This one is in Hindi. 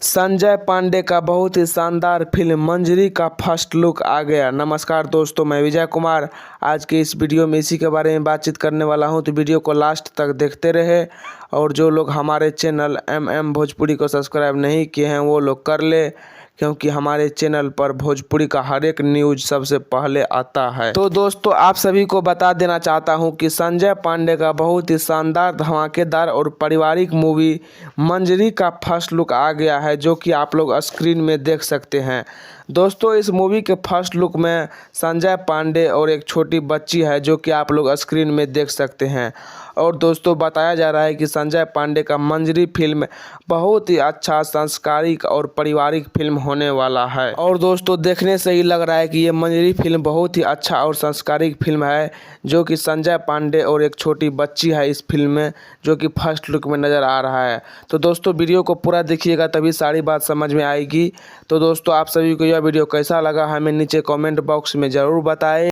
संजय पांडे का बहुत ही शानदार फिल्म मंजरी का फर्स्ट लुक आ गया। नमस्कार दोस्तों, मैं विजय कुमार आज के इस वीडियो में इसी के बारे में बातचीत करने वाला हूं, तो वीडियो को लास्ट तक देखते रहे। और जो लोग हमारे चैनल MM भोजपुरी को सब्सक्राइब नहीं किए हैं वो लोग कर ले, क्योंकि हमारे चैनल पर भोजपुरी का हर एक न्यूज सबसे पहले आता है। तो दोस्तों, आप सभी को बता देना चाहता हूं कि संजय पांडे का बहुत ही शानदार, धमाकेदार और पारिवारिक मूवी मंजरी का फर्स्ट लुक आ गया है, जो कि आप लोग स्क्रीन में देख सकते हैं। दोस्तों, इस मूवी के फर्स्ट लुक में संजय पांडे और एक छोटी बच्ची है, जो कि आप लोग स्क्रीन में देख सकते हैं। और दोस्तों, बताया जा रहा है कि संजय पांडे का मंजरी फिल्म बहुत ही अच्छा, संस्कारिक और पारिवारिक फिल्म होने वाला है। और दोस्तों, देखने से ही लग रहा है कि ये मंजरी फिल्म बहुत ही अच्छा और संस्कारिक फिल्म है, जो कि संजय पांडे और एक छोटी बच्ची है इस फिल्म में, जो कि फर्स्ट लुक में नज़र आ रहा है। तो दोस्तों, वीडियो को पूरा देखिएगा, तभी सारी बात समझ में आएगी। तो दोस्तों, आप सभी को यह वीडियो कैसा लगा हमें नीचे कमेंट बॉक्स में ज़रूर बताएं।